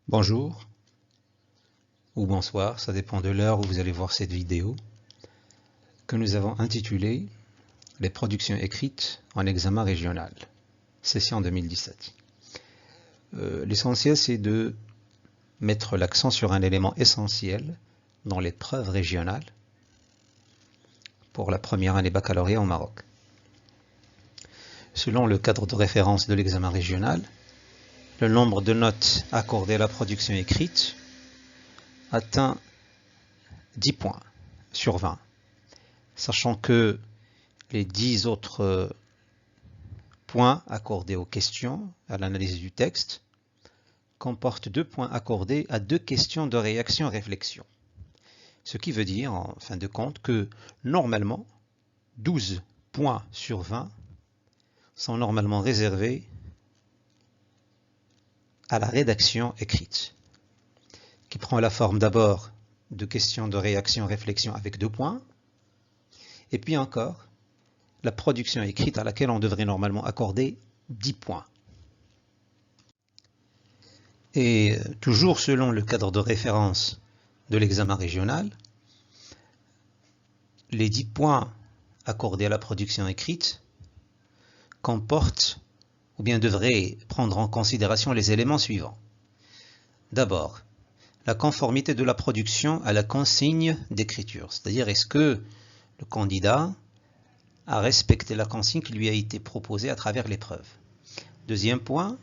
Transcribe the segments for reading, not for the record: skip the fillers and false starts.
Bonjour ou bonsoir, ça dépend de l'heure où vous allez voir cette vidéo, que nous avons intitulée Les productions écrites en examen régional, session 2017. L'essentiel, c'est de mettre l'accent sur un élément essentiel dans l'épreuve régionale pour la première année baccalauréat au Maroc. Selon le cadre de référence de l'examen régional, le nombre de notes accordées à la production écrite atteint 10 points sur 20, sachant que les 10 autres points accordés aux questions, à l'analyse du texte, comportent 2 points accordés à 2 questions de réaction-réflexion. Ce qui veut dire, en fin de compte, que normalement, 12 points sur 20 sont normalement réservés à la rédaction écrite, qui prend la forme d'abord de questions de réaction-réflexion avec 2 points, et puis encore la production écrite à laquelle on devrait normalement accorder 10 points. Et toujours selon le cadre de référence de l'examen régional, les 10 points accordés à la production écrite comportent ou bien devraient prendre en considération les éléments suivants. D'abord, la conformité de la production à la consigne d'écriture, c'est-à-dire est-ce que le candidat a respecté la consigne qui lui a été proposée à travers l'épreuve. Deuxième point,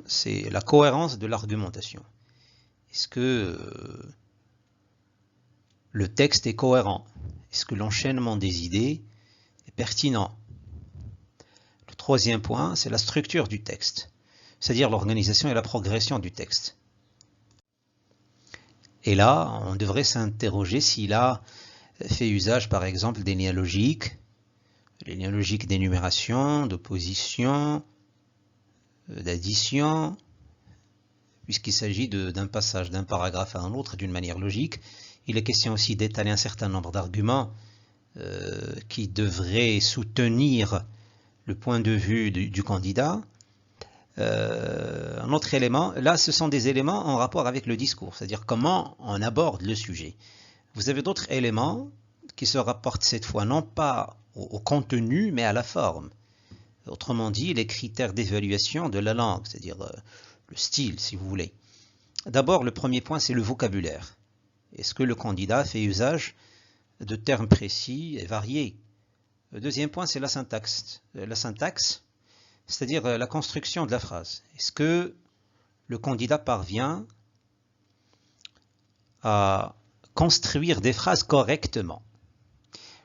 c'est la cohérence de l'argumentation. Est-ce que le texte est cohérent? Est-ce que l'enchaînement des idées est pertinent? Le troisième point, c'est la structure du texte, c'est-à-dire l'organisation et la progression du texte. Et là, on devrait s'interroger s'il a fait usage, par exemple, des liens logiques, les liens logiques d'énumération, d'opposition, d'addition, puisqu'il s'agit d'un passage d'un paragraphe à un autre d'une manière logique. Il est question aussi d'étaler un certain nombre d'arguments qui devraient soutenir le point de vue du candidat. Un autre élément, là ce sont des éléments en rapport avec le discours, c'est-à-dire comment on aborde le sujet. Vous avez d'autres éléments qui se rapportent cette fois non pas au contenu mais à la forme. Autrement dit, les critères d'évaluation de la langue, c'est-à-dire le style si vous voulez. D'abord, le premier point, c'est le vocabulaire. Est-ce que le candidat fait usage de termes précis et variés? Le deuxième point, c'est la syntaxe. La syntaxe, c'est-à-dire la construction de la phrase. Est-ce que le candidat parvient à construire des phrases correctement?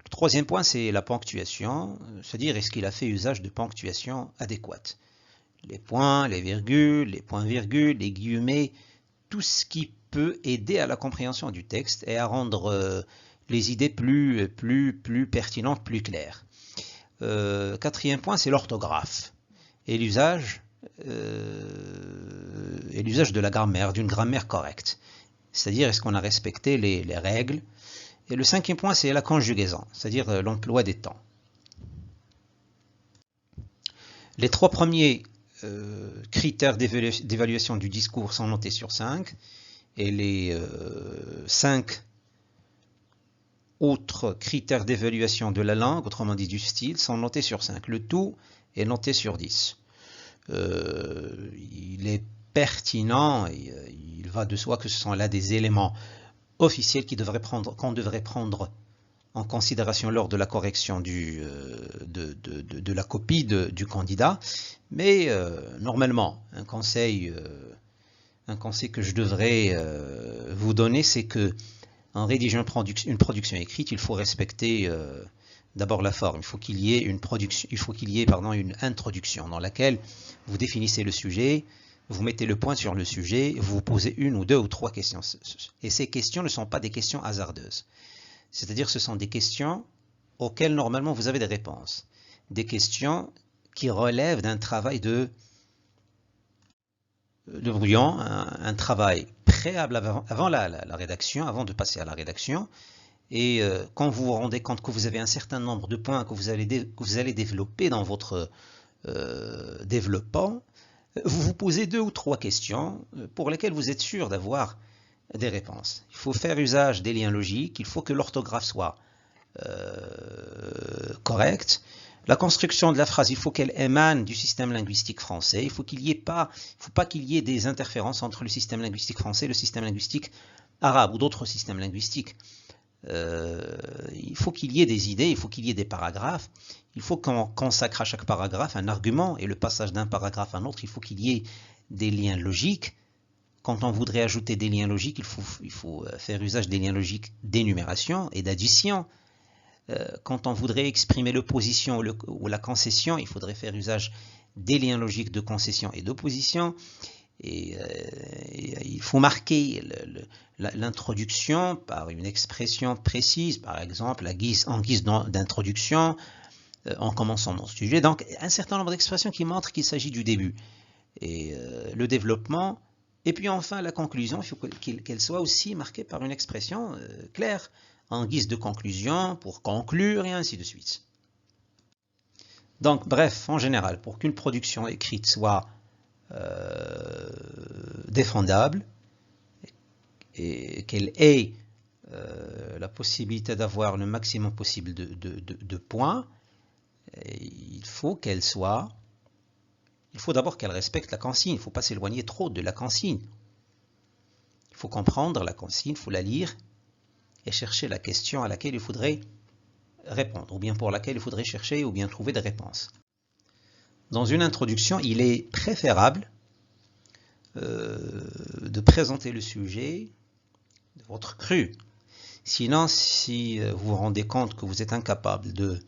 Le troisième point, c'est la ponctuation, c'est-à-dire est-ce qu'il a fait usage de ponctuation adéquate? Les points, les virgules, les points-virgules, les guillemets, tout ce qui peut aider à la compréhension du texte et à rendre les idées plus pertinentes, plus claires. Quatrième point, c'est l'orthographe et l'usage de la grammaire, d'une grammaire correcte. C'est-à-dire, est-ce qu'on a respecté les règles? Et le cinquième point, c'est la conjugaison, c'est-à-dire l'emploi des temps. Les 3 premiers critères d'évaluation du discours sont notés sur 5 et les 5 autres critères d'évaluation de la langue, autrement dit du style, sont notés sur 5. Le tout est noté sur 10. Il est pertinent et il va de soi que ce sont là des éléments officiels qu'on devrait prendre en considération lors de la correction de la copie du candidat. Mais normalement, un conseil que je devrais vous donner, c'est que en rédigeant une production écrite, il faut respecter d'abord la forme. Il faut qu'il y ait une introduction dans laquelle vous définissez le sujet, vous mettez le point sur le sujet, vous posez 1 ou 2 ou 3 questions. Et ces questions ne sont pas des questions hasardeuses. C'est-à-dire que ce sont des questions auxquelles normalement vous avez des réponses. Des questions qui relèvent d'un travail de brouillon, un travail préalable avant la rédaction, avant de passer à la rédaction. Et quand vous vous rendez compte que vous avez un certain nombre de points que vous allez développer dans votre développant, vous vous posez 2 ou 3 questions pour lesquelles vous êtes sûr d'avoir des réponses. Il faut faire usage des liens logiques, il faut que l'orthographe soit correcte. La construction de la phrase, il faut qu'elle émane du système linguistique français. Il faut pas qu'il y ait des interférences entre le système linguistique français et le système linguistique arabe ou d'autres systèmes linguistiques. Il faut qu'il y ait des idées, il faut qu'il y ait des paragraphes. Il faut qu'on consacre à chaque paragraphe un argument et le passage d'un paragraphe à un autre, il faut qu'il y ait des liens logiques. Quand on voudrait ajouter des liens logiques, il faut faire usage des liens logiques d'énumération et d'addition. Quand on voudrait exprimer l'opposition ou la concession, il faudrait faire usage des liens logiques de concession et d'opposition. Et il faut marquer l'introduction par une expression précise, par exemple en guise d'introduction, en commençant mon sujet. Donc un certain nombre d'expressions qui montrent qu'il s'agit du début. Et le développement, et puis enfin la conclusion, il faut qu'elle soit aussi marquée par une expression claire, en guise de conclusion, pour conclure, et ainsi de suite. Donc bref, en général, pour qu'une production écrite soit défendable et qu'elle ait la possibilité d'avoir le maximum possible de points, il faut d'abord qu'elle respecte la consigne, il ne faut pas s'éloigner trop de la consigne. Il faut comprendre la consigne, il faut la lire et chercher la question à laquelle il faudrait répondre, ou bien pour laquelle il faudrait chercher ou bien trouver des réponses. Dans une introduction, il est préférable de présenter le sujet de votre cru. Sinon, si vous vous rendez compte que vous êtes incapable de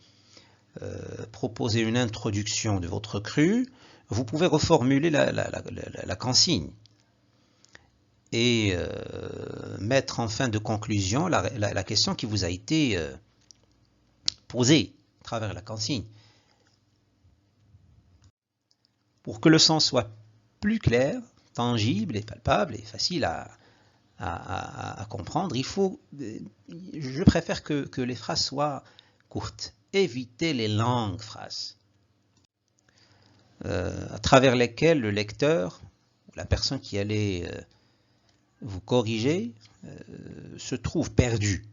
proposer une introduction de votre cru, vous pouvez reformuler la consigne et mettre en fin de conclusion la question qui vous a été posée à travers la consigne. Pour que le sens soit plus clair, tangible et palpable et facile à comprendre, je préfère que les phrases soient courtes. Évitez les longues phrases à travers lesquelles le lecteur, la personne qui allait vous corriger, se trouve perdu.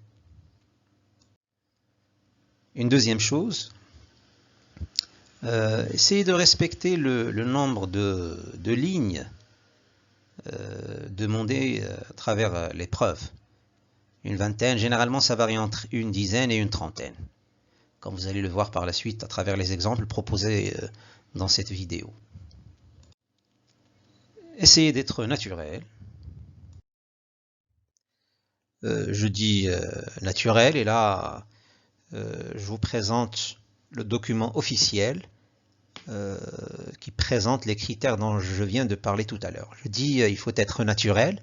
Une deuxième chose, essayez de respecter le nombre de lignes demandées à travers l'épreuve. Une vingtaine, généralement ça varie entre une dizaine et une trentaine, comme vous allez le voir par la suite à travers les exemples proposés dans cette vidéo. Essayez d'être naturel. Je dis naturel, et là je vous présente le document officiel qui présente les critères dont je viens de parler tout à l'heure. Je dis il faut être naturel,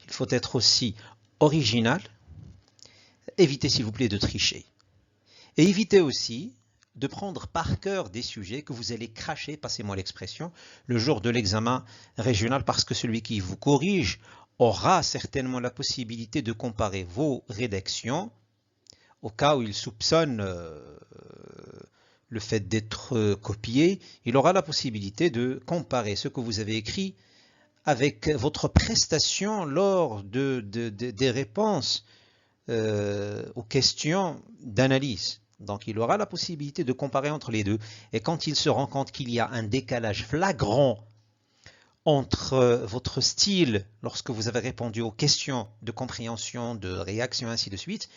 il faut être aussi original, évitez s'il vous plaît de tricher. Et évitez aussi de prendre par cœur des sujets que vous allez cracher, passez-moi l'expression, le jour de l'examen régional, parce que celui qui vous corrige aura certainement la possibilité de comparer vos rédactions au cas où il soupçonne le fait d'être copié. Il aura la possibilité de comparer ce que vous avez écrit avec votre prestation lors des réponses aux questions d'analyse. Donc il aura la possibilité de comparer entre les deux. Et quand il se rend compte qu'il y a un décalage flagrant entre votre style lorsque vous avez répondu aux questions de compréhension, de réaction, ainsi de suite,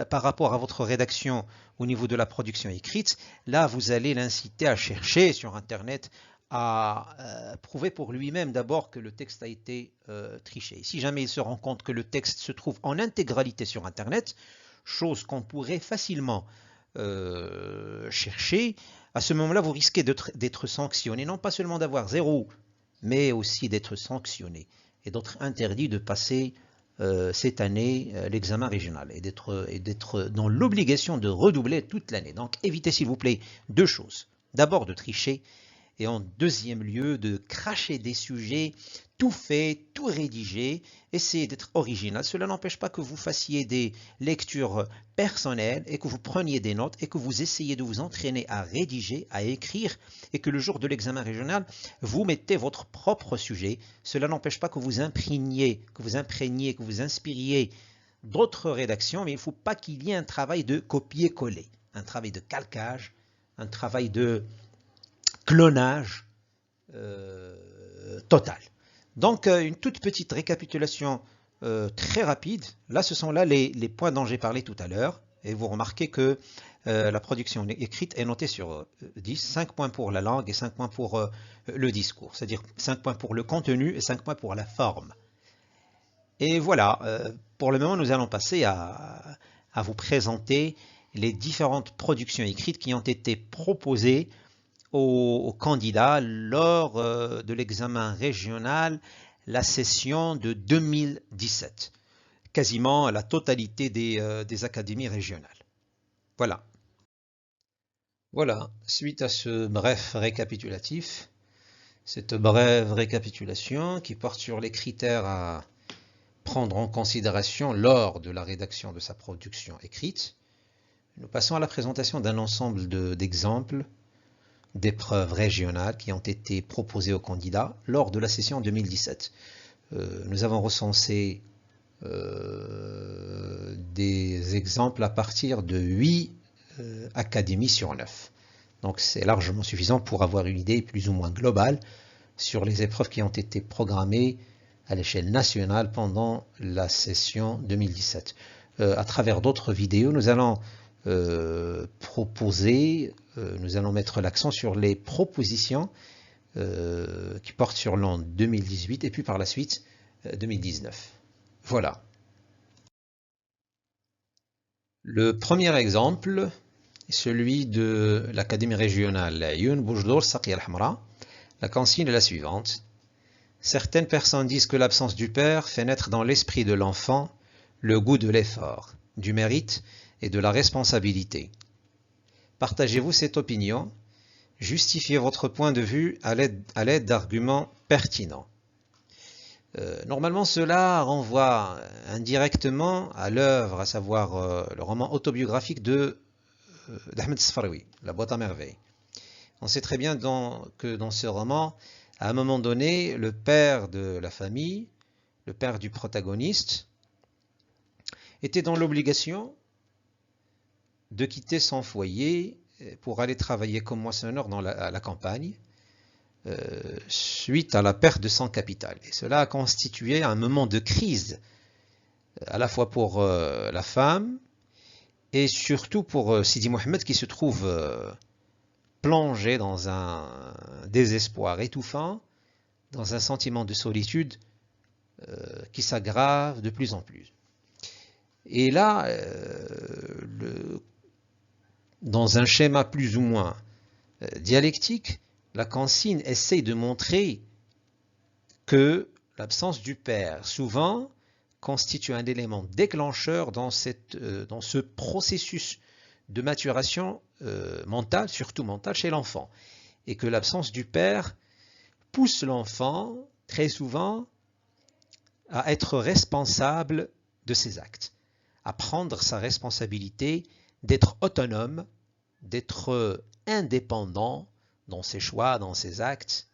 par rapport à votre rédaction au niveau de la production écrite, là vous allez l'inciter à chercher sur Internet, à prouver pour lui-même d'abord que le texte a été triché. Si jamais il se rend compte que le texte se trouve en intégralité sur Internet, chose qu'on pourrait facilement chercher, à ce moment-là vous risquez d'être sanctionné, non pas seulement d'avoir 0, mais aussi d'être sanctionné et d'être interdit de passer cette année l'examen régional et d'être dans l'obligation de redoubler toute l'année. Donc évitez s'il vous plaît 2 choses. D'abord de tricher et en deuxième lieu de cracher des sujets tout faits, tout rédigés, essayez d'être original. Cela n'empêche pas que vous fassiez des lectures personnelles et que vous preniez des notes et que vous essayez de vous entraîner à rédiger, à écrire et que le jour de l'examen régional, vous mettez votre propre sujet. Cela n'empêche pas que vous imprégniez, que vous inspiriez d'autres rédactions, mais il ne faut pas qu'il y ait un travail de copier-coller, un travail de calquage, un travail de clonage total. Donc, une toute petite récapitulation très rapide. Là, ce sont là les points dont j'ai parlé tout à l'heure. Et vous remarquez que la production écrite est notée sur 10, 5 points pour la langue et 5 points pour le discours. C'est-à-dire 5 points pour le contenu et 5 points pour la forme. Et voilà, pour le moment, nous allons passer à vous présenter les différentes productions écrites qui ont été proposées aux candidats lors de l'examen régional, la session de 2017, quasiment la totalité des académies régionales. Voilà. Voilà, suite à ce bref récapitulatif, cette brève récapitulation qui porte sur les critères à prendre en considération lors de la rédaction de sa production écrite, nous passons à la présentation d'un ensemble d'exemples d'épreuves régionales qui ont été proposées aux candidats lors de la session 2017. Nous avons recensé des exemples à partir de 8 académies sur 9. Donc c'est largement suffisant pour avoir une idée plus ou moins globale sur les épreuves qui ont été programmées à l'échelle nationale pendant la session 2017. À travers d'autres vidéos, nous allons nous allons mettre l'accent sur les propositions qui portent sur l'an 2018 et puis par la suite 2019. Voilà. Le premier exemple est celui de l'Académie régionale Ayoun Boujdour Saqiya al-Hamra. La consigne est la suivante. Certaines personnes disent que l'absence du père fait naître dans l'esprit de l'enfant le goût de l'effort, du mérite et de la responsabilité. Partagez-vous cette opinion? Justifiez votre point de vue à l'aide d'arguments pertinents. Normalement, cela renvoie indirectement à l'œuvre, à savoir le roman autobiographique d'Ahmed Sfaroui, La boîte à merveilles. On sait très bien que dans ce roman, à un moment donné, le père de la famille, le père du protagoniste, était dans l'obligation de quitter son foyer pour aller travailler comme moissonneur à la campagne, suite à la perte de son capital. Et cela a constitué un moment de crise, à la fois pour la femme et surtout pour Sidi Mohamed qui se trouve plongé dans un désespoir étouffant, dans un sentiment de solitude qui s'aggrave de plus en plus. Et là, dans un schéma plus ou moins dialectique, la consigne essaye de montrer que l'absence du père, souvent, constitue un élément déclencheur dans ce processus de maturation mentale, surtout mentale, chez l'enfant. Et que l'absence du père pousse l'enfant, très souvent, à être responsable de ses actes, à prendre sa responsabilité, d'être autonome, d'être indépendant dans ses choix, dans ses actes.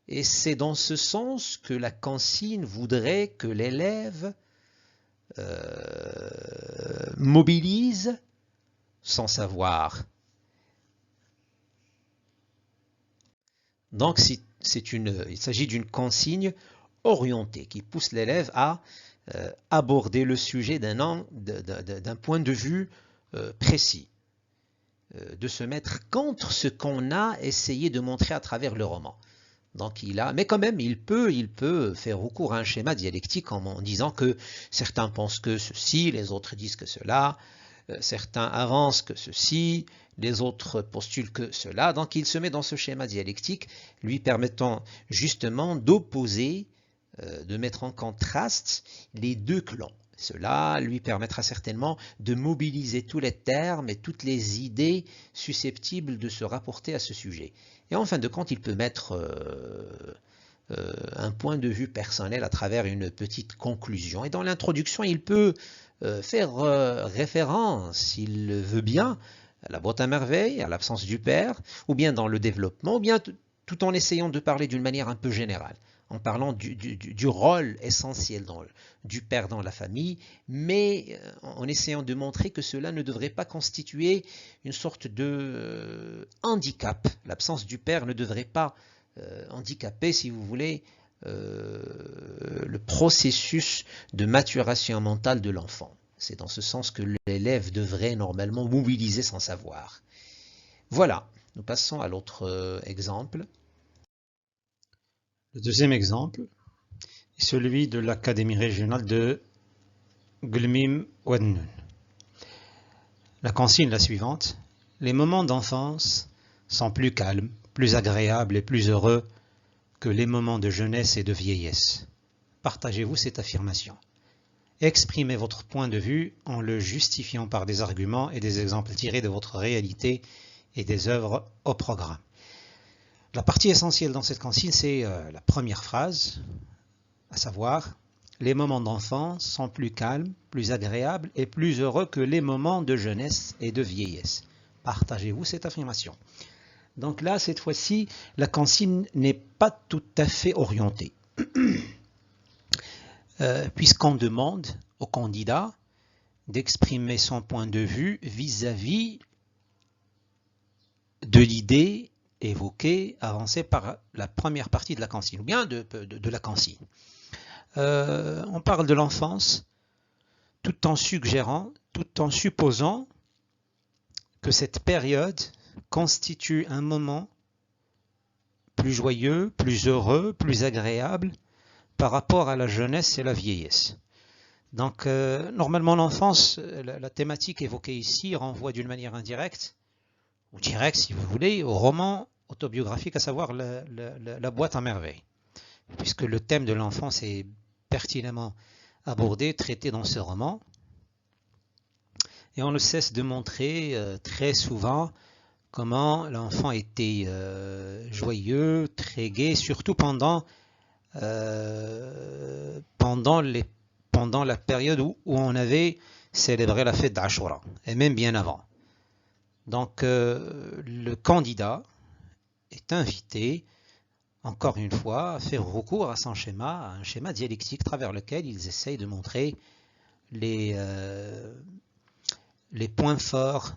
Et c'est dans ce sens que la consigne voudrait que l'élève mobilise son savoir. Donc il s'agit d'une consigne orientée qui pousse l'élève à aborder le sujet d'un point de vue précis, de se mettre contre ce qu'on a essayé de montrer à travers le roman. Donc mais quand même, il peut faire recours à un schéma dialectique en disant que certains pensent que ceci, les autres disent que cela, certains avancent que ceci, les autres postulent que cela. Donc il se met dans ce schéma dialectique, lui permettant justement d'opposer, de mettre en contraste les deux clans, Cela lui permettra certainement de mobiliser tous les termes et toutes les idées susceptibles de se rapporter à ce sujet. Et en fin de compte, il peut mettre un point de vue personnel à travers une petite conclusion. Et dans l'introduction, il peut faire référence, s'il le veut bien, à la boîte à merveilles, à l'absence du père, ou bien dans le développement, ou bien tout en essayant de parler d'une manière un peu générale, en parlant du rôle essentiel du père dans la famille, mais en essayant de montrer que cela ne devrait pas constituer une sorte de handicap. L'absence du père ne devrait pas handicaper, si vous voulez, le processus de maturation mentale de l'enfant. C'est dans ce sens que l'élève devrait normalement mobiliser son savoir. Voilà, nous passons à l'autre exemple. Le deuxième exemple est celui de l'Académie régionale de Glmim Ouadnoun. La consigne est la suivante. Les moments d'enfance sont plus calmes, plus agréables et plus heureux que les moments de jeunesse et de vieillesse. Partagez-vous cette affirmation. Exprimez votre point de vue en le justifiant par des arguments et des exemples tirés de votre réalité et des œuvres au programme. La partie essentielle dans cette consigne, c'est la première phrase, à savoir « Les moments d'enfance sont plus calmes, plus agréables et plus heureux que les moments de jeunesse et de vieillesse. » Partagez-vous cette affirmation. Donc là, cette fois-ci, la consigne n'est pas tout à fait orientée. Puisqu'on demande au candidat d'exprimer son point de vue vis-à-vis de l'idée évoquée, avancée par la première partie de la consigne, ou bien de la consigne. On parle de l'enfance tout en suggérant, tout en supposant que cette période constitue un moment plus joyeux, plus heureux, plus agréable par rapport à la jeunesse et la vieillesse. Donc, normalement, l'enfance, la thématique évoquée ici renvoie d'une manière indirecte, ou directe si vous voulez, au roman autobiographique, à savoir la boîte à merveilles, puisque le thème de l'enfance est pertinemment abordé, traité dans ce roman. Et on ne cesse de montrer très souvent comment l'enfant était joyeux, très gai, surtout pendant la période où on avait célébré la fête d'Ashura, et même bien avant. Donc le candidat est invité, encore une fois, à faire recours à son schéma, à un schéma dialectique à travers lequel ils essayent de montrer les points forts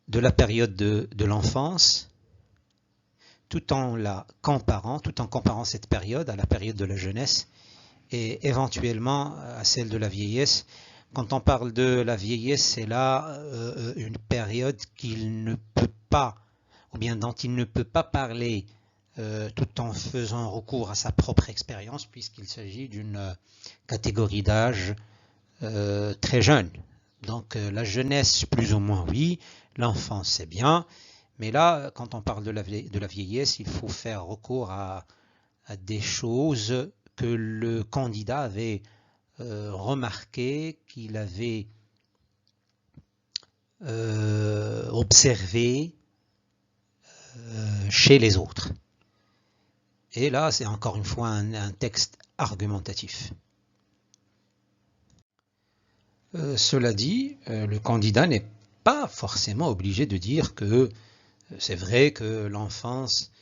de la période de l'enfance, tout en comparant cette période à la période de la jeunesse et éventuellement à celle de la vieillesse. Quand on parle de la vieillesse, c'est là une période qu'il ne peut pas, ou bien dont il ne peut pas parler tout en faisant recours à sa propre expérience, puisqu'il s'agit d'une catégorie d'âge très jeune. Donc la jeunesse, plus ou moins, oui, l'enfance, c'est bien, mais là, quand on parle de la vieillesse, il faut faire recours à des choses que le candidat avait remarqué, qu'il avait observé chez les autres. Et là, c'est encore une fois un texte argumentatif. Cela dit, le candidat n'est pas forcément obligé de dire que c'est vrai que l'enfance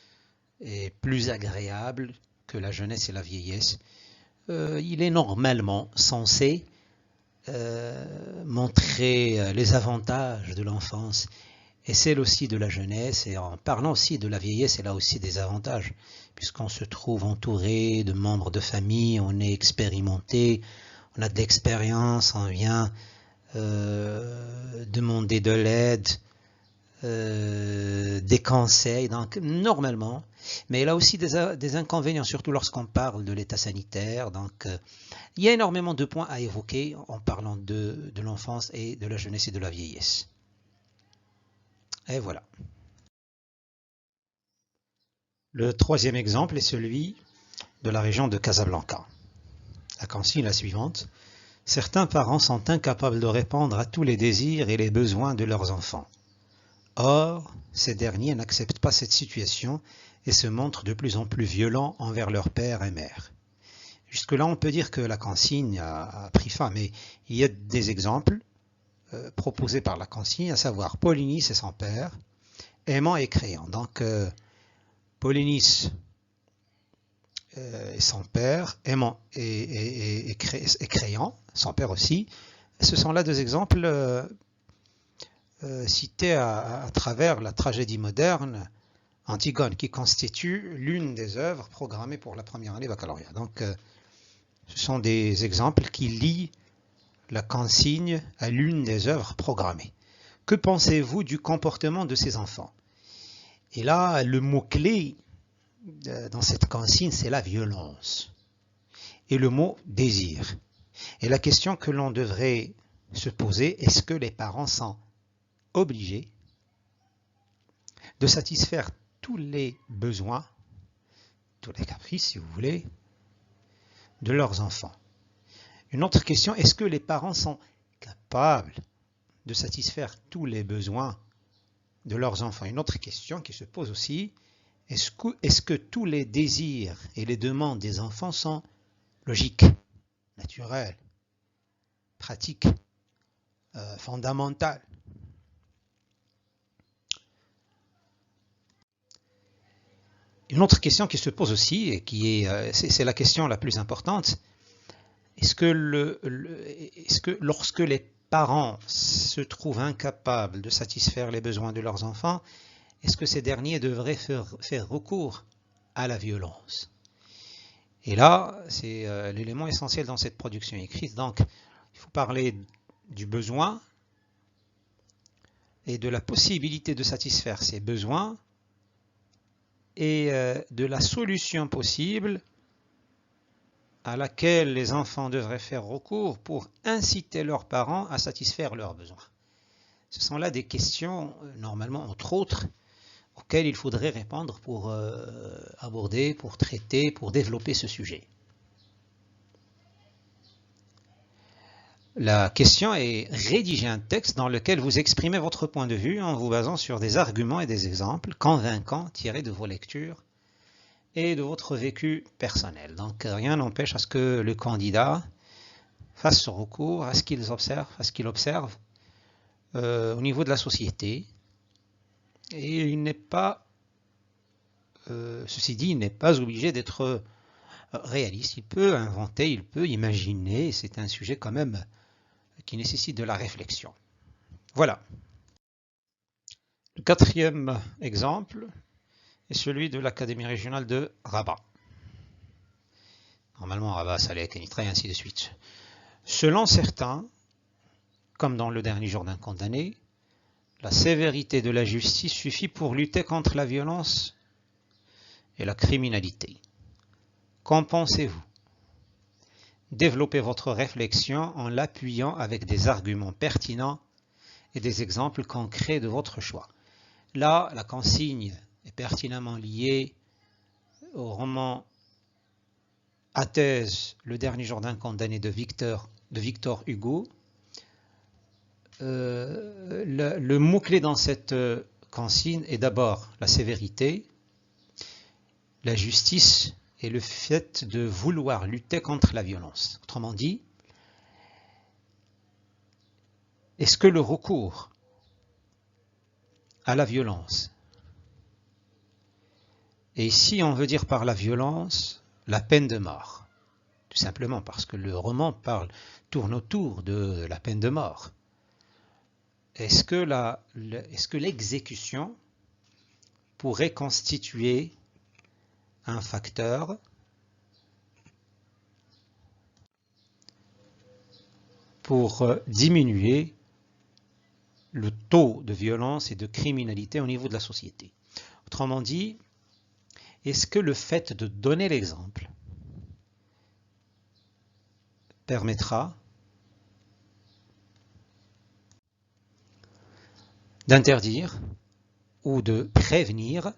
est plus agréable que la jeunesse et la vieillesse. Il est normalement censé montrer les avantages de l'enfance et celle aussi de la jeunesse, et en parlant aussi de la vieillesse, elle a aussi des avantages, puisqu'on se trouve entouré de membres de famille, on est expérimenté, on a de l'expérience, on vient demander de l'aide, des conseils, donc normalement, mais il a aussi des inconvénients, surtout lorsqu'on parle de l'état sanitaire. Donc il y a énormément de points à évoquer en parlant de l'enfance et de la jeunesse et de la vieillesse. Et voilà. Le troisième exemple est celui de la région de Casablanca. La consigne est la suivante. Certains parents sont incapables de répondre à tous les désirs et les besoins de leurs enfants. Or, ces derniers n'acceptent pas cette situation et se montrent de plus en plus violents envers leur père et mère. Jusque-là, on peut dire que la consigne a pris fin, mais il y a des exemples proposés par la consigne, à savoir Polynice et son père, aimant et créant. Donc, Polynice et son père, aimant et créant, son père aussi, ce sont là deux exemples cités à travers la tragédie moderne Antigone, qui constitue l'une des œuvres programmées pour la première année baccalauréat. Donc, ce sont des exemples qui lient la consigne à l'une des œuvres programmées. Que pensez-vous du comportement de ces enfants? Et là, le mot-clé dans cette consigne, c'est la violence. Et le mot désir. Et la question que l'on devrait se poser, est-ce que les parents sont obligés de satisfaire tous les besoins, tous les caprices, si vous voulez, de leurs enfants? Une autre question, est-ce que les parents sont capables de satisfaire tous les besoins de leurs enfants? Une autre question qui se pose aussi, est-ce que tous les désirs et les demandes des enfants sont logiques, naturelles, pratiques, fondamentales? Une autre question qui se pose aussi, et qui c'est la question la plus importante, est-ce que lorsque les parents se trouvent incapables de satisfaire les besoins de leurs enfants, est-ce que ces derniers devraient faire recours à la violence? Et là, c'est l'élément essentiel dans cette production écrite. Donc, il faut parler du besoin et de la possibilité de satisfaire ces besoins et de la solution possible à laquelle les enfants devraient faire recours pour inciter leurs parents à satisfaire leurs besoins. Ce sont là des questions, normalement, entre autres, auxquelles il faudrait répondre pour aborder, pour traiter, pour développer ce sujet. La question est rédiger un texte dans lequel vous exprimez votre point de vue en vous basant sur des arguments et des exemples convaincants tirés de vos lectures et de votre vécu personnel. Donc rien n'empêche à ce que le candidat fasse ce recours à ce qu'il observe au niveau de la société. Et il n'est pas, ceci dit, il n'est pas obligé d'être réaliste. Il peut inventer, il peut imaginer. C'est un sujet quand même qui nécessite de la réflexion. Voilà. Le quatrième exemple est celui de l'Académie régionale de Rabat. Normalement, Rabat, Salé, Kenitra et ainsi de suite. Selon certains, comme dans le dernier jour d'un condamné, la sévérité de la justice suffit pour lutter contre la violence et la criminalité. Qu'en pensez-vous? Développez votre réflexion en l'appuyant avec des arguments pertinents et des exemples concrets de votre choix. Là, la consigne est pertinemment liée au roman Athèse, le dernier jour d'un condamné de Victor Hugo. Le mot-clé dans cette consigne est d'abord la sévérité, la justice et le fait de vouloir lutter contre la violence. Autrement dit, est-ce que le recours à la violence, et ici on veut dire par la violence la peine de mort, tout simplement parce que le roman tourne autour de la peine de mort, est-ce que l'exécution pourrait constituer un facteur pour diminuer le taux de violence et de criminalité au niveau de la société? Autrement dit, est-ce que le fait de donner l'exemple permettra d'interdire ou de prévenir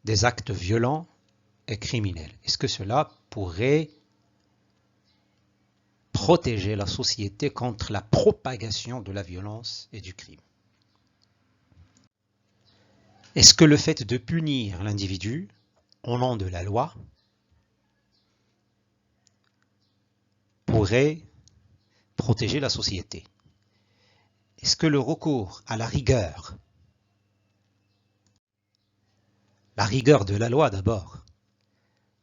des actes violents et criminels? Est-ce que cela pourrait protéger la société contre la propagation de la violence et du crime. Est-ce que le fait de punir l'individu au nom de la loi pourrait protéger la société? Est-ce que le recours à la rigueur de la loi d'abord,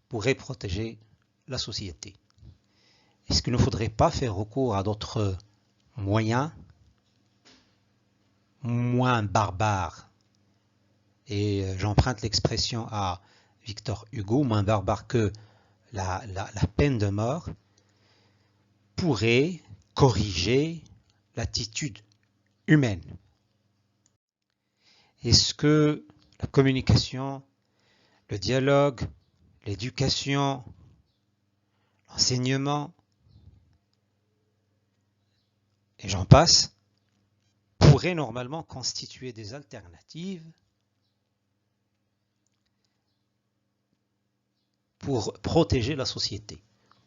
pourrait protéger la société? Est-ce qu'il ne faudrait pas faire recours à d'autres moyens moins barbares? Et j'emprunte l'expression à Victor Hugo, moins barbare que la peine de mort, pourrait corriger l'attitude humaine. Est-ce que la communication, le dialogue, l'éducation, l'enseignement, et j'en passe, pourraient normalement constituer des alternatives pour protéger la société,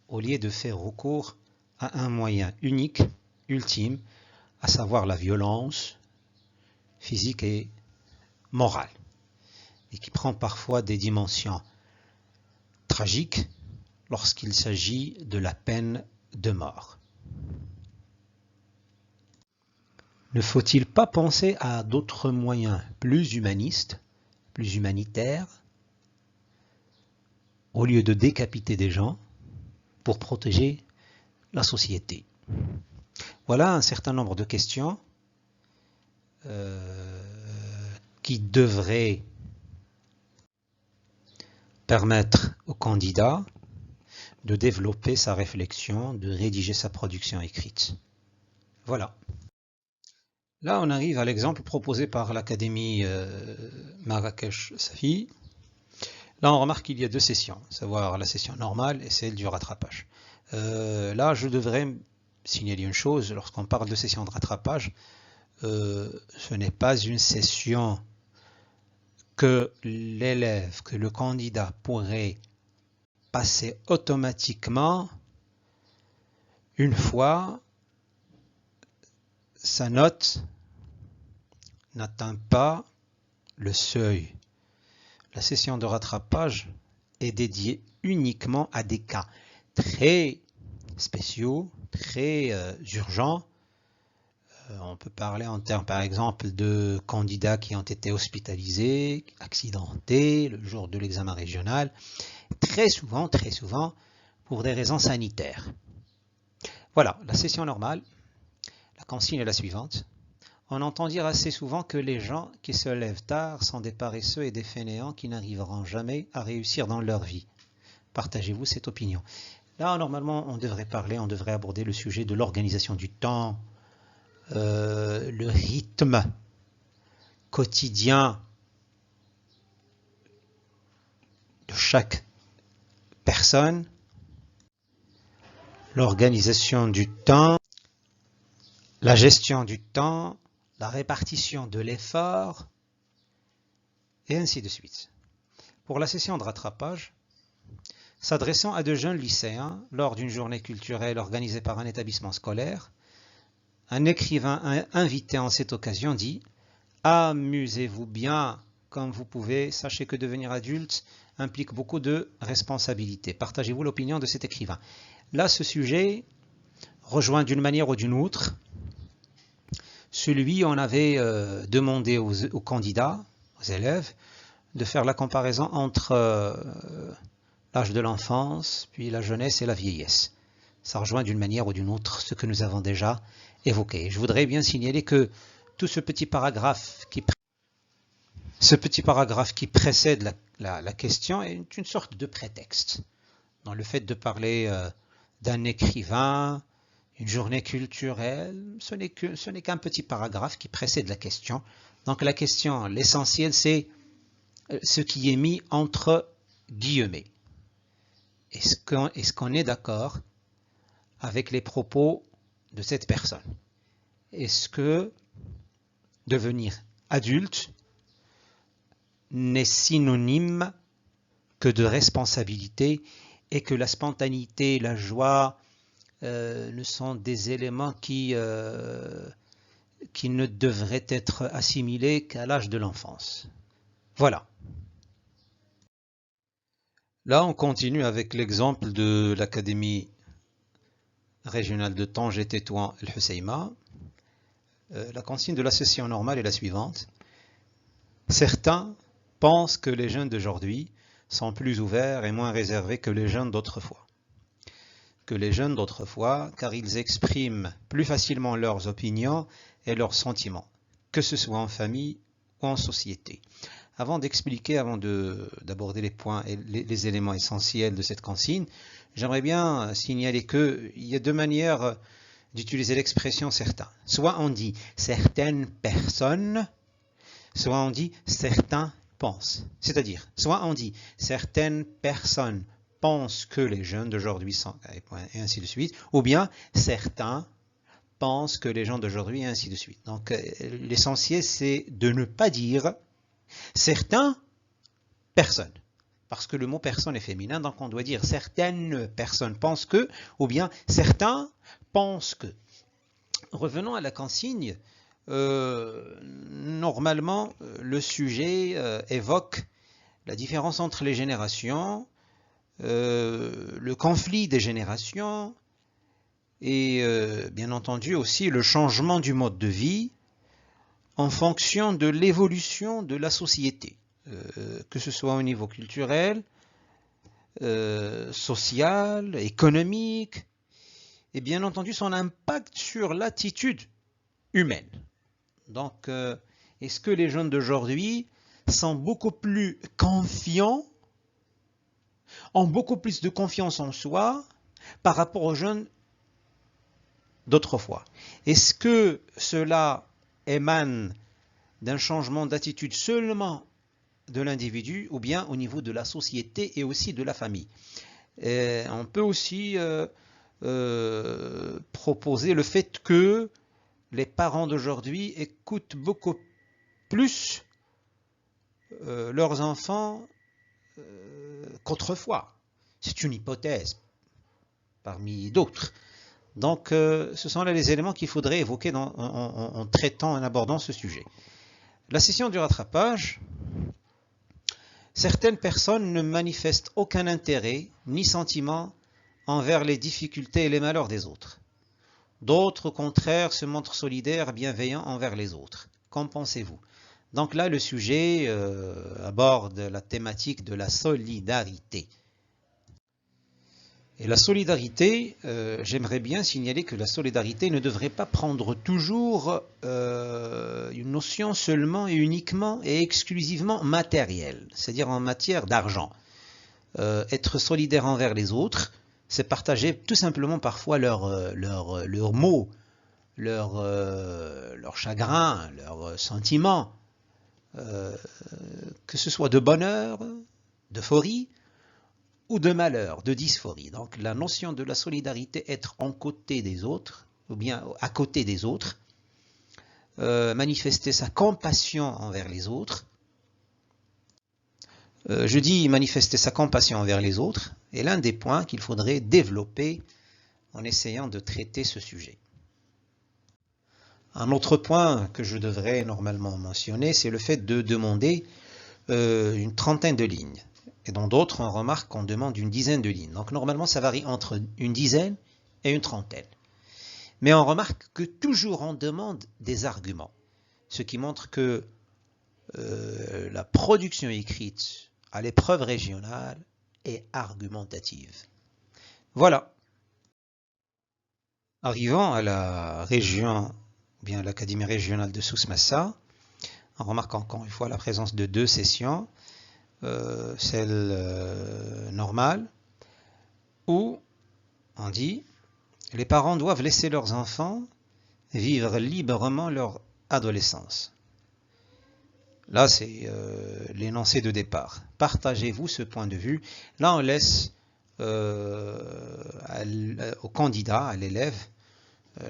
au lieu de faire recours à un moyen unique, ultime, à savoir la violence physique et morale, et qui prend parfois des dimensions tragiques lorsqu'il s'agit de la peine de mort. Ne faut-il pas penser à d'autres moyens plus humanistes, plus humanitaires, au lieu de décapiter des gens pour protéger la société? Voilà un certain nombre de questions qui devraient permettre au candidat de développer sa réflexion, de rédiger sa production écrite. Voilà. Là, on arrive à l'exemple proposé par l'Académie Marrakech Safi. Là, on remarque qu'il y a deux sessions, à savoir la session normale et celle du rattrapage. Là, je devrais signaler une chose, lorsqu'on parle de session de rattrapage, ce n'est pas une session que l'élève, que le candidat pourrait passer automatiquement une fois sa note n'atteint pas le seuil. La session de rattrapage est dédiée uniquement à des cas très spéciaux, très urgents. On peut parler en termes, par exemple, de candidats qui ont été hospitalisés, accidentés le jour de l'examen régional, très souvent, pour des raisons sanitaires. Voilà, la session normale, la consigne est la suivante. On entend dire assez souvent que les gens qui se lèvent tard sont des paresseux et des fainéants qui n'arriveront jamais à réussir dans leur vie. Partagez-vous cette opinion? Là, normalement, on devrait aborder le sujet de l'organisation du temps, le rythme quotidien de chaque personne, l'organisation du temps, la gestion du temps, la répartition de l'effort, et ainsi de suite. Pour la session de rattrapage, s'adressant à de jeunes lycéens lors d'une journée culturelle organisée par un établissement scolaire, un écrivain invité en cette occasion dit « Amusez-vous bien comme vous pouvez, sachez que devenir adulte implique beaucoup de responsabilités. » Partagez-vous l'opinion de cet écrivain? Là, ce sujet rejoint d'une manière ou d'une autre celui on avait demandé aux candidats, aux élèves, de faire la comparaison entre l'âge de l'enfance, puis la jeunesse et la vieillesse. Ça rejoint d'une manière ou d'une autre ce que nous avons déjà évoqué. Je voudrais bien signaler que tout ce petit paragraphe qui précède la question est une sorte de prétexte. Dans le fait de parler d'un écrivain, une journée culturelle, ce n'est qu'un petit paragraphe qui précède la question. Donc la question, l'essentiel, c'est ce qui est mis entre guillemets. Est-ce qu'on est d'accord avec les propos de cette personne? Est-ce que devenir adulte n'est synonyme que de responsabilité et que la spontanéité, la joie, ne sont des éléments qui ne devraient être assimilés qu'à l'âge de l'enfance. Voilà. Là, on continue avec l'exemple de l'Académie régionale de Tanger, Tétouan, El Hoceima. La consigne de la session normale est la suivante. Certains pensent que les jeunes d'aujourd'hui sont plus ouverts et moins réservés que les jeunes d'autrefois. Car ils expriment plus facilement leurs opinions et leurs sentiments, que ce soit en famille ou en société. Avant d'aborder les points et les éléments essentiels de cette consigne, j'aimerais bien signaler qu'il y a deux manières d'utiliser l'expression certains. Soit on dit certaines personnes, soit on dit certains pensent. C'est-à-dire, soit on dit certaines personnes pensent que les jeunes d'aujourd'hui sont, et ainsi de suite, ou bien certains pensent que les gens d'aujourd'hui, et ainsi de suite. Donc, l'essentiel, c'est de ne pas dire certains personnes, parce que le mot personne est féminin, donc on doit dire certaines personnes pensent que, ou bien certains pensent que. Revenons à la consigne. Normalement, le sujet évoque la différence entre les générations, le conflit des générations et bien entendu aussi le changement du mode de vie en fonction de l'évolution de la société, que ce soit au niveau culturel, social, économique, et bien entendu son impact sur l'attitude humaine. Donc, est-ce que les jeunes d'aujourd'hui sont beaucoup plus confiants, ont beaucoup plus de confiance en soi par rapport aux jeunes d'autrefois? Est-ce que cela émane d'un changement d'attitude seulement de l'individu ou bien au niveau de la société et aussi de la famille? On peut aussi proposer le fait que les parents d'aujourd'hui écoutent beaucoup plus leurs enfants qu'autrefois. C'est une hypothèse parmi d'autres. Donc, ce sont là les éléments qu'il faudrait évoquer en traitant, en abordant ce sujet. La session du rattrapage. Certaines personnes ne manifestent aucun intérêt ni sentiment envers les difficultés et les malheurs des autres. D'autres, au contraire, se montrent solidaires, bienveillants envers les autres. Qu'en pensez-vous? Donc là, le sujet aborde la thématique de la solidarité. Et la solidarité, j'aimerais bien signaler que la solidarité ne devrait pas prendre toujours une notion seulement et uniquement et exclusivement matérielle, c'est-à-dire en matière d'argent. Être solidaire envers les autres, c'est partager tout simplement parfois leurs maux, leurs chagrins, leurs sentiments, que ce soit de bonheur, d'euphorie ou de malheur, de dysphorie. Donc la notion de la solidarité, être en côté des autres, ou bien à côté des autres, manifester sa compassion envers les autres. Je dis manifester sa compassion envers les autres est l'un des points qu'il faudrait développer en essayant de traiter ce sujet. Un autre point que je devrais normalement mentionner, c'est le fait de demander une trentaine de lignes. Et dans d'autres, on remarque qu'on demande une dizaine de lignes. Donc normalement, ça varie entre une dizaine et une trentaine. Mais on remarque que toujours on demande des arguments. Ce qui montre que la production écrite à l'épreuve régionale est argumentative. Voilà. Arrivant à la région, ou bien à l'Académie régionale de Souss-Massa, on remarque encore une fois la présence de deux sessions. Celle normale, où on dit les parents doivent laisser leurs enfants vivre librement leur adolescence. Là, c'est l'énoncé de départ. Partagez-vous ce point de vue. Là, on laisse au candidat, à l'élève,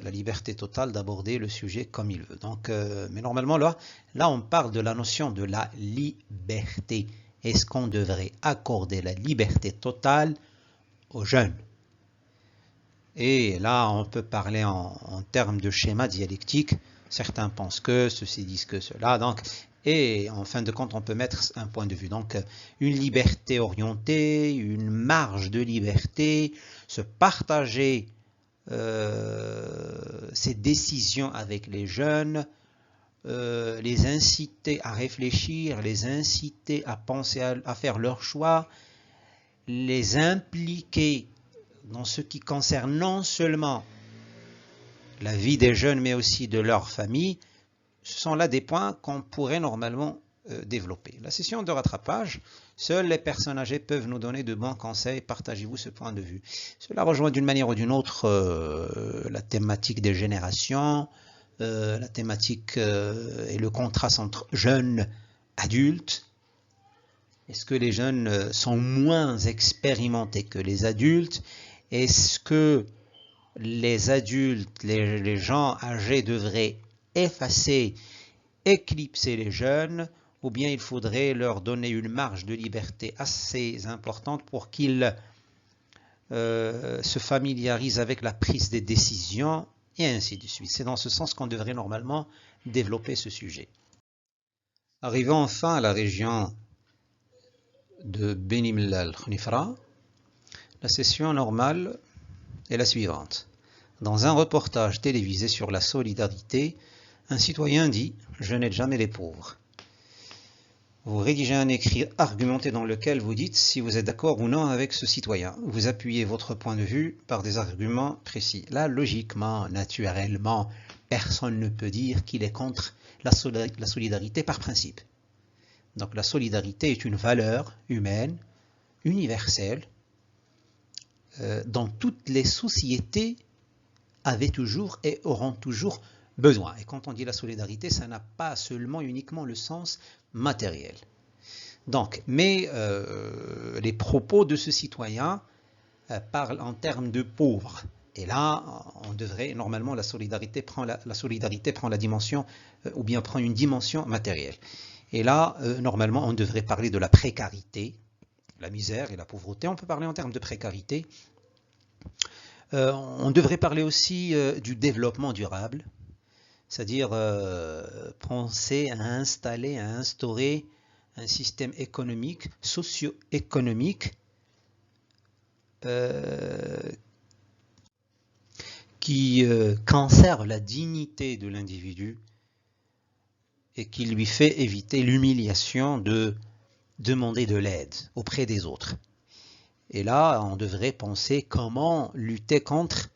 la liberté totale d'aborder le sujet comme il veut. Donc, mais normalement, là, on parle de la notion de la liberté. Est-ce qu'on devrait accorder la liberté totale aux jeunes? Et là, on peut parler en termes de schéma dialectique. Certains pensent que, ceux-ci disent que cela. Donc, et en fin de compte, on peut mettre un point de vue. Donc, une liberté orientée, une marge de liberté, se partager ces décisions avec les jeunes, les inciter à réfléchir, les inciter à penser à faire leur choix, les impliquer dans ce qui concerne non seulement la vie des jeunes, mais aussi de leur famille, ce sont là des points qu'on pourrait normalement développer. La session de rattrapage, seules les personnes âgées peuvent nous donner de bons conseils. Partagez-vous ce point de vue. Cela rejoint d'une manière ou d'une autre la thématique des générations, la thématique et le contraste entre jeunes, adultes. Est-ce que les jeunes sont moins expérimentés que les adultes? Est-ce que les adultes, les gens âgés devraient effacer, éclipser les jeunes, ou bien il faudrait leur donner une marge de liberté assez importante pour qu'ils se familiarisent avec la prise des décisions, et ainsi de suite. C'est dans ce sens qu'on devrait normalement développer ce sujet. Arrivons enfin à la région de Beni Mellal Khnifra. La session normale est la suivante. Dans un reportage télévisé sur la solidarité, un citoyen dit « Je n'aide jamais les pauvres ». Vous rédigez un écrit argumenté dans lequel vous dites si vous êtes d'accord ou non avec ce citoyen. Vous appuyez votre point de vue par des arguments précis. Là, logiquement, naturellement, personne ne peut dire qu'il est contre la solidarité par principe. Donc la solidarité est une valeur humaine, universelle, dont toutes les sociétés avaient toujours et auront toujours besoin. Et quand on dit la solidarité, ça n'a pas seulement uniquement le sens matériel. Donc, mais les propos de ce citoyen parlent en termes de pauvres. Et là, on devrait, normalement, la solidarité prend la dimension, ou bien prend une dimension matérielle. Et là, normalement, on devrait parler de la précarité, la misère et la pauvreté. On peut parler en termes de précarité. On devrait parler aussi du développement durable, c'est-à-dire penser à installer, à instaurer un système économique, socio-économique, qui conserve la dignité de l'individu et qui lui fait éviter l'humiliation de demander de l'aide auprès des autres. Et là, on devrait penser comment lutter contre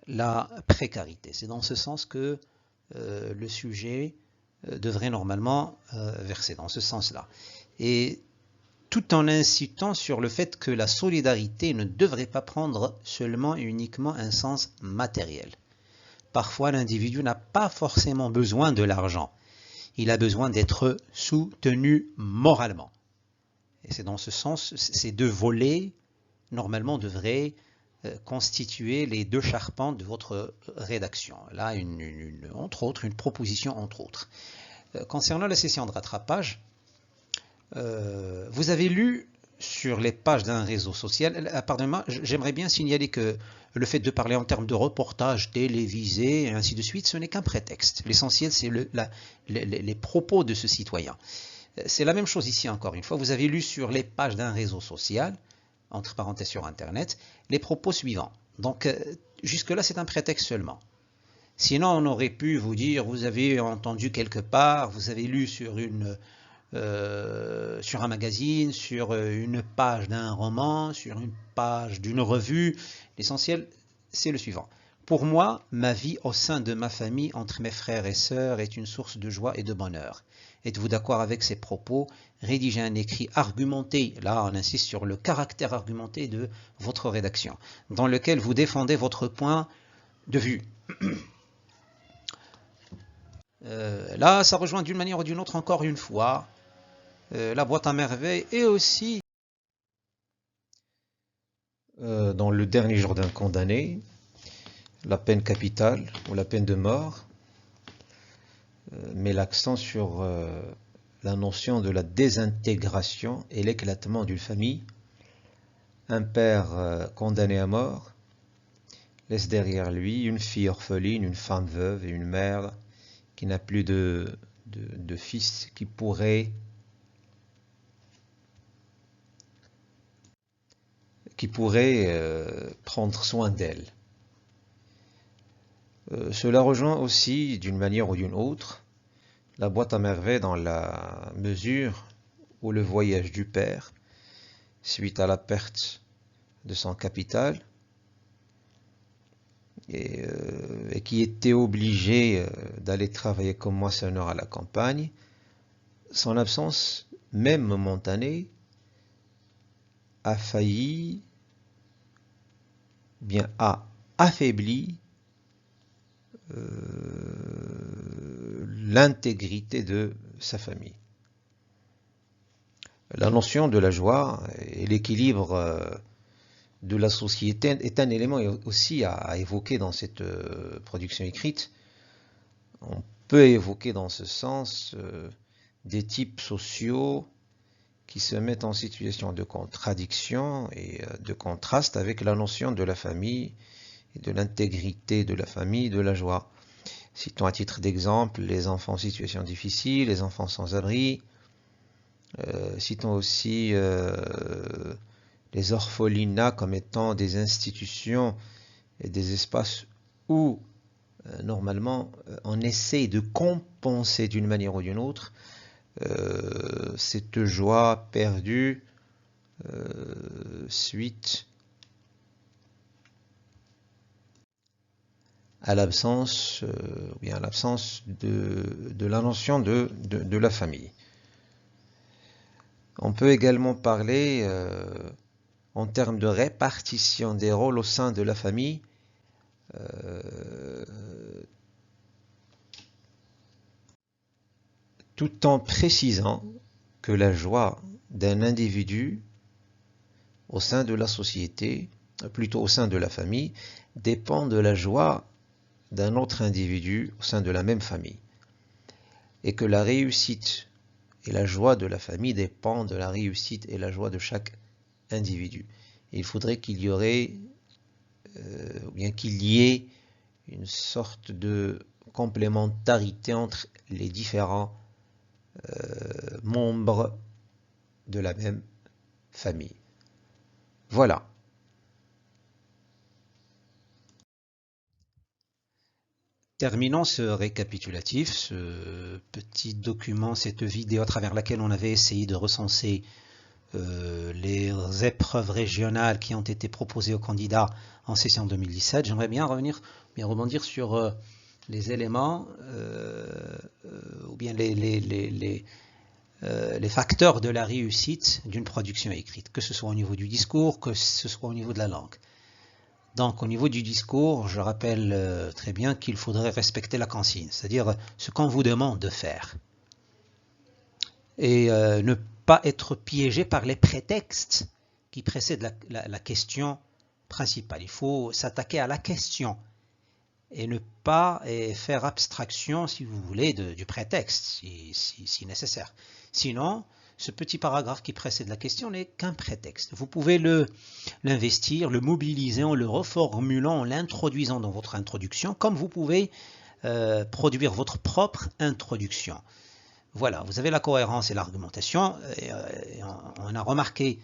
la précarité. C'est dans ce sens que le sujet devrait normalement verser dans ce sens-là. Et tout en incitant sur le fait que la solidarité ne devrait pas prendre seulement et uniquement un sens matériel. Parfois, l'individu n'a pas forcément besoin de l'argent. Il a besoin d'être soutenu moralement. Et c'est dans ce sens, ces deux volets, normalement, devraient constituer les deux charpents de votre rédaction. Là, entre autres, une proposition entre autres. Concernant la session de rattrapage, vous avez lu sur les pages d'un réseau social, pardonnez-moi, j'aimerais bien signaler que le fait de parler en termes de reportage télévisé et ainsi de suite, ce n'est qu'un prétexte. L'essentiel, c'est les propos de ce citoyen. C'est la même chose ici encore une fois. Vous avez lu sur les pages d'un réseau social, entre parenthèses sur Internet, les propos suivants. Donc, jusque-là, c'est un prétexte seulement. Sinon, on aurait pu vous dire, vous avez entendu quelque part, vous avez lu sur un magazine, sur une page d'un roman, sur une page d'une revue. L'essentiel, c'est le suivant. Pour moi, ma vie au sein de ma famille, entre mes frères et sœurs, est une source de joie et de bonheur. Êtes-vous d'accord avec ces propos? Rédigez un écrit argumenté, là on insiste sur le caractère argumenté de votre rédaction, dans lequel vous défendez votre point de vue. Là, ça rejoint d'une manière ou d'une autre, encore une fois, la boîte à merveilles et aussi dans le dernier jour d'un condamné, la peine capitale ou la peine de mort met l'accent sur la notion de la désintégration et l'éclatement d'une famille. Un père condamné à mort, laisse derrière lui une fille orpheline, une femme veuve et une mère qui n'a plus de fils qui pourrait prendre soin d'elle. Cela rejoint aussi, d'une manière ou d'une autre, la boîte à merveilles dans la mesure où le voyage du père, suite à la perte de son capital, et qui était obligé d'aller travailler comme moissonneur à la campagne, son absence, même momentanée, a failli, bien a affaibli l'intégrité de sa famille. La notion de la joie et l'équilibre de la société est un élément aussi à évoquer dans cette production écrite. On peut évoquer dans ce sens des types sociaux qui se mettent en situation de contradiction et de contraste avec la notion de la famille et de l'intégrité de la famille, de la joie. Citons à titre d'exemple les enfants en situation difficile, les enfants sans abri. Citons aussi les orphelinats comme étant des institutions et des espaces où normalement on essaie de compenser d'une manière ou d'une autre cette joie perdue suite à l'absence de la notion de la famille. On peut également parler en termes de répartition des rôles au sein de la famille, tout en précisant que la joie d'un individu au sein de la société, plutôt au sein de la famille, dépend de la joie d'un autre individu au sein de la même famille. Et que la réussite et la joie de la famille dépendent de la réussite et la joie de chaque individu. Et il faudrait qu'il y ait une sorte de complémentarité entre les différents membres de la même famille. Voilà. Terminons ce récapitulatif, ce petit document, cette vidéo à travers laquelle on avait essayé de recenser les épreuves régionales qui ont été proposées aux candidats en session 2017. J'aimerais bien rebondir sur les éléments ou bien les facteurs de la réussite d'une production écrite, que ce soit au niveau du discours, que ce soit au niveau de la langue. Donc au niveau du discours, je rappelle très bien qu'il faudrait respecter la consigne, c'est-à-dire ce qu'on vous demande de faire. Et ne pas être piégé par les prétextes qui précèdent la question principale. Il faut s'attaquer à la question et ne pas faire abstraction, si vous voulez, du prétexte, si nécessaire. Sinon, ce petit paragraphe qui précède la question n'est qu'un prétexte. Vous pouvez l'investir, le mobiliser en le reformulant, en l'introduisant dans votre introduction, comme vous pouvez produire votre propre introduction. Voilà, vous avez la cohérence et l'argumentation. On a remarqué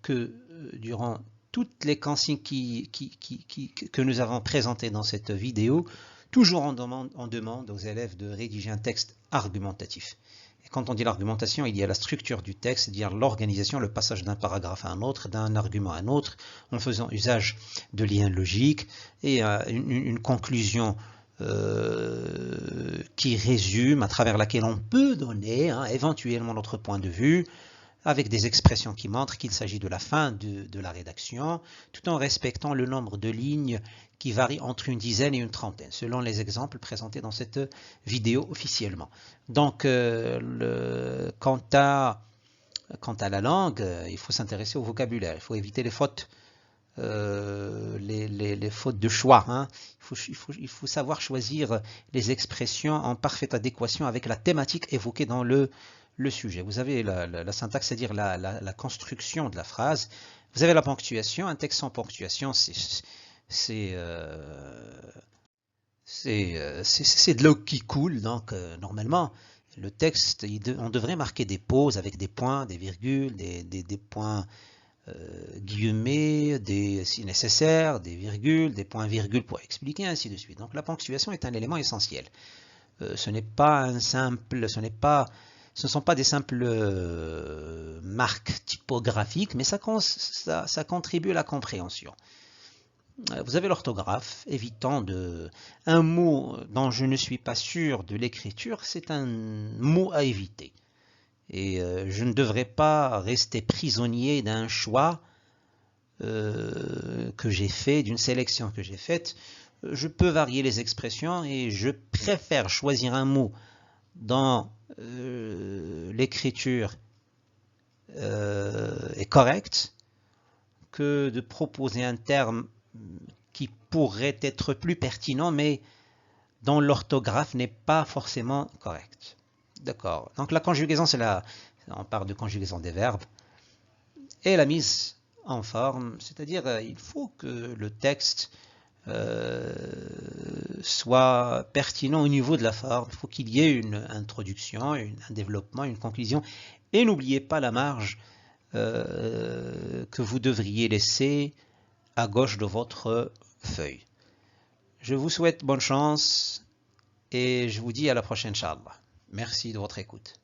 que durant toutes les consignes que nous avons présentées dans cette vidéo, toujours on demande aux élèves de rédiger un texte argumentatif. Et quand on dit l'argumentation, il y a la structure du texte, c'est-à-dire l'organisation, le passage d'un paragraphe à un autre, d'un argument à un autre, en faisant usage de liens logiques et une conclusion qui résume, à travers laquelle on peut donner éventuellement notre point de vue, avec des expressions qui montrent qu'il s'agit de la fin de la rédaction, tout en respectant le nombre de lignes qui varie entre une dizaine et une trentaine, selon les exemples présentés dans cette vidéo officiellement. Donc, quant à la langue, il faut s'intéresser au vocabulaire, il faut éviter les fautes. Les fautes de choix. Il faut savoir choisir les expressions en parfaite adéquation avec la thématique évoquée dans le sujet. Vous avez la syntaxe, c'est-à-dire la construction de la phrase. Vous avez la ponctuation. Un texte sans ponctuation, c'est de l'eau qui coule, donc normalement, le texte, on devrait marquer des pauses avec des points, des virgules, des points guillemets, si nécessaire, des virgules, des points-virgules pour expliquer, ainsi de suite. Donc la ponctuation est un élément essentiel. Ce n'est pas un simple, ce ne sont pas des simples marques typographiques, mais ça contribue à la compréhension. Vous avez l'orthographe, évitant un mot dont je ne suis pas sûr de l'écriture, c'est un mot à éviter. Et je ne devrais pas rester prisonnier d'un choix que j'ai fait, d'une sélection que j'ai faite. Je peux varier les expressions et je préfère choisir un mot dont l'écriture est correcte que de proposer un terme qui pourrait être plus pertinent, mais dont l'orthographe n'est pas forcément correcte. D'accord. Donc la conjugaison, on parle de conjugaison des verbes, et la mise en forme, c'est-à-dire il faut que le texte soit pertinent au niveau de la forme. Il faut qu'il y ait une introduction, un développement, une conclusion, et n'oubliez pas la marge que vous devriez laisser à gauche de votre feuille. Je vous souhaite bonne chance et je vous dis à la prochaine, Inch'Allah. Merci de votre écoute.